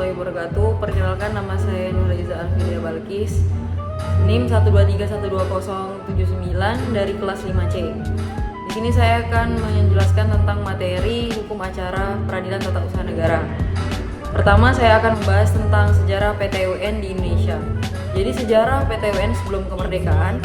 warahmatullahi wabarakatuh. Perkenalkan, nama saya Nurhaliza Alfira Balkis, NIM 123121079 dari kelas 5C. Di sini saya akan menjelaskan tentang materi hukum acara peradilan tata usaha negara. Pertama, saya akan membahas tentang sejarah PTUN di Indonesia. Jadi sejarah PTUN sebelum kemerdekaan.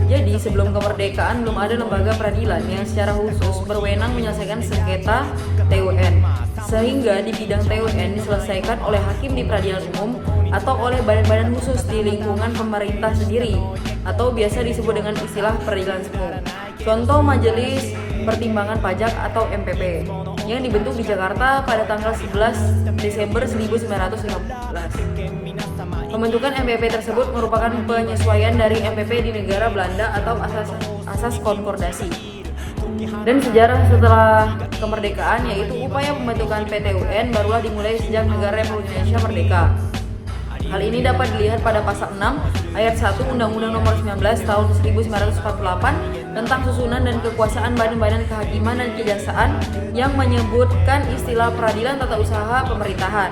Jadi sebelum kemerdekaan belum ada lembaga peradilan yang secara khusus berwenang menyelesaikan sengketa TUN. Sehingga di bidang TUN diselesaikan oleh hakim di peradilan umum atau oleh badan-badan khusus di lingkungan pemerintah sendiri atau biasa disebut dengan istilah peradilan semu. Contoh Majelis Pertimbangan Pajak atau MPP yang dibentuk di Jakarta pada tanggal 11 Desember 1915. Pembentukan MPP tersebut merupakan penyesuaian dari MPP di negara Belanda atau asas konkordasi. Dan sejarah setelah kemerdekaan yaitu upaya pembentukan PTUN barulah dimulai sejak negara Republik Indonesia merdeka. Hal ini dapat dilihat pada pasal 6 ayat 1 Undang-Undang Nomor 19 Tahun 1948 tentang susunan dan kekuasaan badan-badan kehakiman dan kejaksaan yang menyebutkan istilah peradilan tata usaha pemerintahan.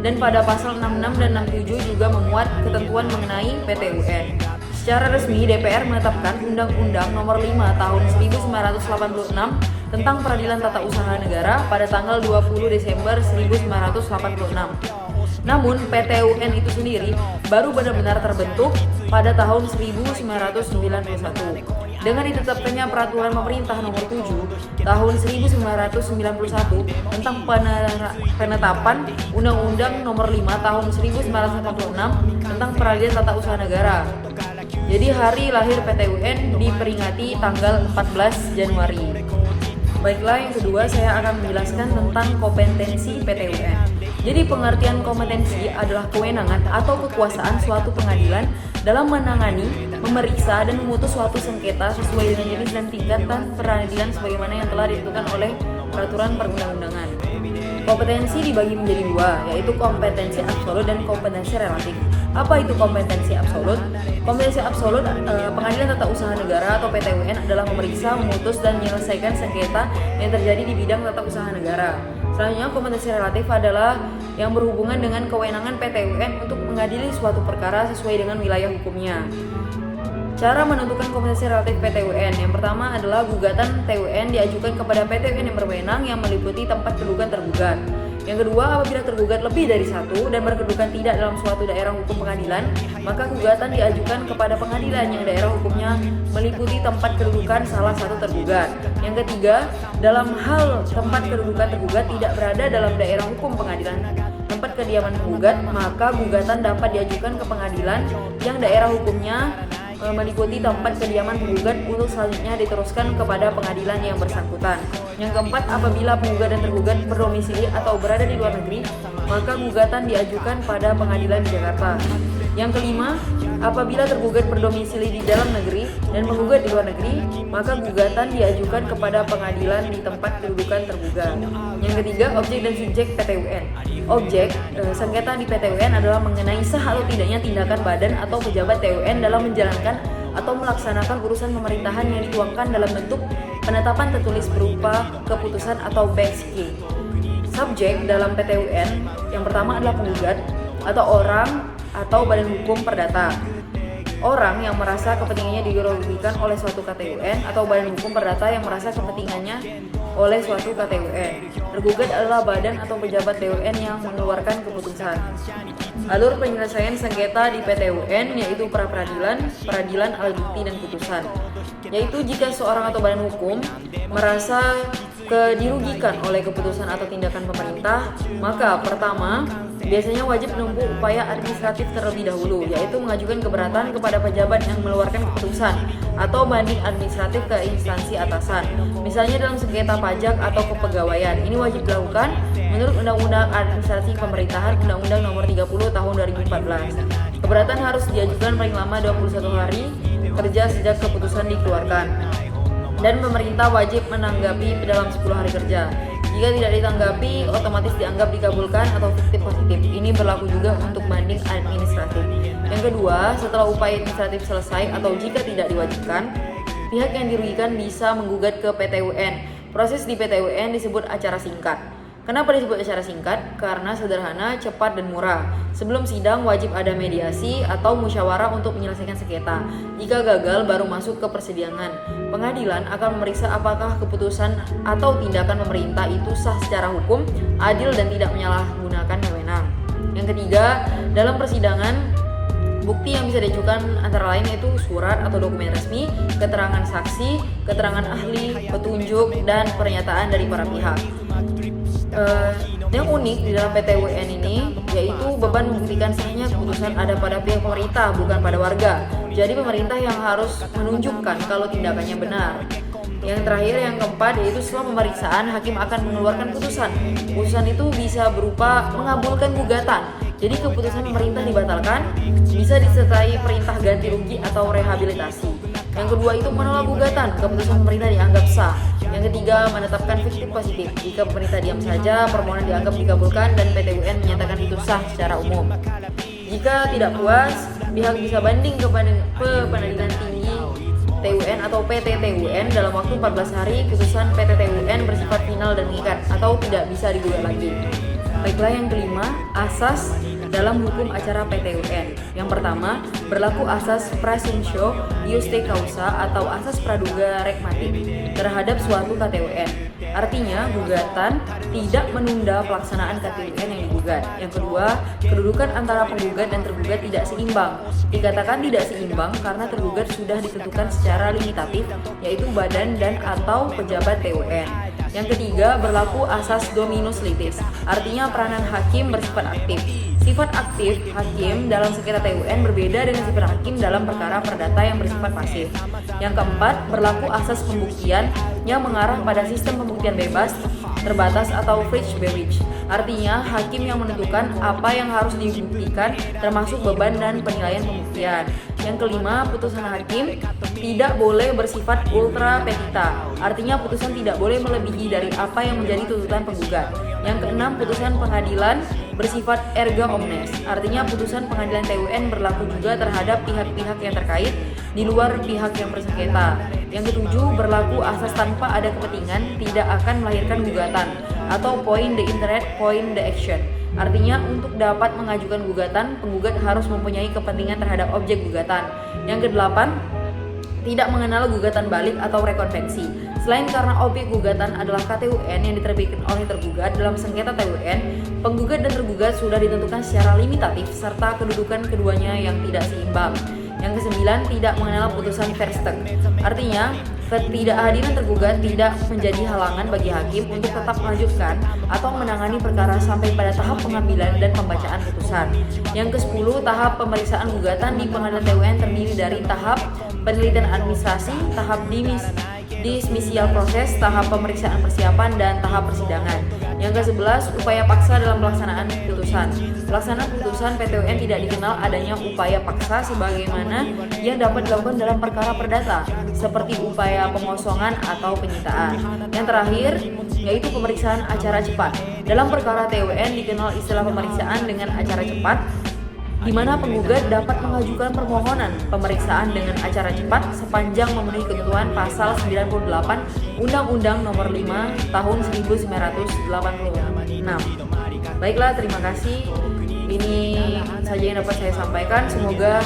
Dan pada pasal 66 dan 67 juga memuat ketentuan mengenai PTUN. Secara resmi DPR menetapkan Undang-Undang Nomor 5 Tahun 1986 tentang Peradilan Tata Usaha Negara pada tanggal 20 Desember 1986. Namun PTUN itu sendiri baru benar-benar terbentuk pada tahun 1991 dengan ditetapkannya Peraturan Pemerintah Nomor 7 Tahun 1991 tentang penetapan Undang-Undang Nomor 5 Tahun 1986 tentang Peradilan Tata Usaha Negara. Jadi hari lahir PTUN diperingati tanggal 14 Januari. Baiklah, yang kedua saya akan menjelaskan tentang kompetensi PTUN. Jadi pengertian kompetensi adalah kewenangan atau kekuasaan suatu pengadilan dalam menangani, memeriksa, dan memutus suatu sengketa sesuai dengan jenis dan tingkatan peradilan sebagaimana yang telah ditentukan oleh peraturan perundang-undangan. Kompetensi dibagi menjadi dua, yaitu kompetensi absolut dan kompetensi relatif. Apa itu kompetensi absolut? Kompetensi absolut, Pengadilan Tata Usaha Negara atau PTUN adalah memeriksa, memutus, dan menyelesaikan sengketa yang terjadi di bidang tata usaha negara. Selanjutnya, kompetensi relatif adalah yang berhubungan dengan kewenangan PTUN untuk mengadili suatu perkara sesuai dengan wilayah hukumnya. Cara menentukan kompetensi relatif PTUN. Yang pertama adalah gugatan TUN diajukan kepada PTUN yang berwenang yang meliputi tempat kedudukan tergugat. Yang kedua, apabila tergugat lebih dari satu dan berkedudukan tidak dalam suatu daerah hukum pengadilan, maka gugatan diajukan kepada pengadilan yang daerah hukumnya meliputi tempat kedudukan salah satu tergugat. Yang ketiga, dalam hal tempat kedudukan tergugat tidak berada dalam daerah hukum pengadilan tempat kediaman penggugat, maka gugatan dapat diajukan ke pengadilan yang daerah hukumnya meliputi tempat kediaman penggugat untuk selanjutnya diteruskan kepada pengadilan yang bersangkutan. Yang keempat, apabila penggugat dan tergugat berdomisili atau berada di luar negeri, maka gugatan diajukan pada pengadilan di Jakarta. Yang kelima, apabila tergugat berdomisili di dalam negeri dan penggugat di luar negeri, maka gugatan diajukan kepada pengadilan di tempat kedudukan tergugat. Yang ketiga, objek dan subjek PTUN. Objek sengketa di PTUN adalah mengenai sah atau tidaknya tindakan badan atau pejabat TUN dalam menjalankan atau melaksanakan urusan pemerintahan yang dituangkan dalam bentuk penetapan tertulis berupa keputusan atau BSK. Subjek dalam PTUN yang pertama adalah penggugat atau orang atau badan hukum perdata. Orang yang merasa kepentingannya dirugikan oleh suatu KTUN atau badan hukum perdata yang merasa kepentingannya oleh suatu KTUN. Tergugat adalah badan atau pejabat TUN yang mengeluarkan keputusan. Alur penyelesaian sengketa di PTUN yaitu pra-peradilan, peradilan, alat bukti, dan putusan. Yaitu jika seorang atau badan hukum merasa dirugikan oleh keputusan atau tindakan pemerintah, maka pertama, biasanya wajib menempuh upaya administratif terlebih dahulu, yaitu mengajukan keberatan kepada pejabat yang mengeluarkan keputusan atau banding administratif ke instansi atasan. Misalnya dalam sengketa pajak atau kepegawaian. Ini wajib dilakukan menurut Undang-Undang Administrasi Pemerintahan Undang-Undang Nomor 30 Tahun 2014. Keberatan harus diajukan paling lama 21 hari kerja sejak keputusan dikeluarkan. Dan pemerintah wajib menanggapi dalam 10 hari kerja. Jika tidak ditanggapi, otomatis dianggap dikabulkan atau fiktif positif. Ini berlaku juga untuk banding administratif. Yang kedua, setelah upaya administratif selesai atau jika tidak diwajibkan, pihak yang dirugikan bisa menggugat ke PTUN. Proses di PTUN disebut acara singkat. Kenapa disebut acara singkat? Karena sederhana, cepat, dan murah. Sebelum sidang wajib ada mediasi atau musyawarah untuk menyelesaikan sengketa. Jika gagal baru masuk ke persidangan. Pengadilan akan memeriksa apakah keputusan atau tindakan pemerintah itu sah secara hukum, adil, dan tidak menyalahgunakan wewenang. Yang ketiga, dalam persidangan bukti yang bisa diajukan antara lain yaitu surat atau dokumen resmi, keterangan saksi, keterangan ahli, petunjuk, dan pernyataan dari para pihak. Yang unik di dalam PT-UN ini yaitu beban membuktikan sahnya keputusan ada pada pihak pemerintah, bukan pada warga. Jadi pemerintah yang harus menunjukkan kalau tindakannya benar. Yang terakhir, yang keempat, yaitu setelah pemeriksaan hakim akan mengeluarkan putusan. Putusan itu bisa berupa mengabulkan gugatan. Jadi keputusan pemerintah dibatalkan, bisa disertai perintah ganti rugi atau rehabilitasi. Yang kedua itu menolak gugatan, keputusan pemerintah dianggap sah. Yang ketiga, menetapkan fiktif positif. Jika pemerintah diam saja, permohonan dianggap dikabulkan dan PT-UN menyatakan itu sah secara umum. Jika tidak puas, pihak bisa banding ke Pengadilan Tinggi TUN atau PT-TUN dalam waktu 14 hari. Putusan PT-TUN bersifat final dan mengikat atau tidak bisa digugat lagi. Baiklah, yang kelima, asas dalam hukum acara PT-UN. Yang pertama, berlaku asas praesumptio iuste causa atau asas praduga rekmatik terhadap suatu KTUN. Artinya, gugatan tidak menunda pelaksanaan KTUN yang digugat. Yang kedua, kedudukan antara penggugat dan tergugat tidak seimbang. Dikatakan tidak seimbang karena tergugat sudah ditentukan secara limitatif, yaitu badan dan atau pejabat TUN. Yang ketiga, berlaku asas dominus litis, artinya peranan hakim bersifat aktif. Sifat aktif hakim dalam sengketa TUN berbeda dengan sifat hakim dalam perkara perdata yang bersifat pasif. Yang keempat, berlaku asas pembuktian yang mengarah pada sistem pembuktian bebas, terbatas atau free beverage. Artinya, hakim yang menentukan apa yang harus dibuktikan termasuk beban dan penilaian pembuktian. Yang kelima, putusan hakim tidak boleh bersifat ultra petita. Artinya, putusan tidak boleh melebihi dari apa yang menjadi tuntutan penggugat. Yang keenam, putusan pengadilan bersifat erga omnes. Artinya, putusan pengadilan TUN berlaku juga terhadap pihak-pihak yang terkait di luar pihak yang bersengketa. Yang ketujuh, berlaku asas tanpa ada kepentingan tidak akan melahirkan gugatan atau point the interest, point the action. Artinya, untuk dapat mengajukan gugatan, penggugat harus mempunyai kepentingan terhadap objek gugatan. Yang kedelapan, tidak mengenal gugatan balik atau rekonvensi. Selain karena objek gugatan adalah KTUN yang diterbitkan oleh tergugat dalam sengketa TUN, penggugat dan tergugat sudah ditentukan secara limitatif serta kedudukan keduanya yang tidak seimbang. Yang kesembilan, tidak mengenal putusan Versteg. Artinya, ketidakhadiran tergugat tidak menjadi halangan bagi hakim untuk tetap melanjutkan atau menangani perkara sampai pada tahap pengambilan dan pembacaan putusan. Yang ke-10, tahap pemeriksaan gugatan di pengadilan TUN terdiri dari tahap penelitian administrasi, tahap dismisial proses, tahap pemeriksaan persiapan, dan tahap persidangan. Yang ke-11, upaya paksa dalam pelaksanaan putusan. Pelaksanaan putusan PT-UN tidak dikenal adanya upaya paksa sebagaimana yang dapat dilakukan dalam perkara perdata, seperti upaya pengosongan atau penyitaan. Yang terakhir, yaitu pemeriksaan acara cepat. Dalam perkara TUN dikenal istilah pemeriksaan dengan acara cepat, di mana penggugat dapat mengajukan permohonan pemeriksaan dengan acara cepat sepanjang memenuhi ketentuan pasal 98 Undang-Undang Nomor 5 Tahun 1986. Baiklah, terima kasih. Ini saja yang dapat saya sampaikan. Semoga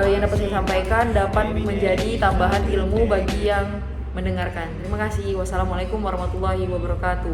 yang dapat saya sampaikan dapat menjadi tambahan ilmu bagi yang mendengarkan. Terima kasih. Wassalamualaikum warahmatullahi wabarakatuh.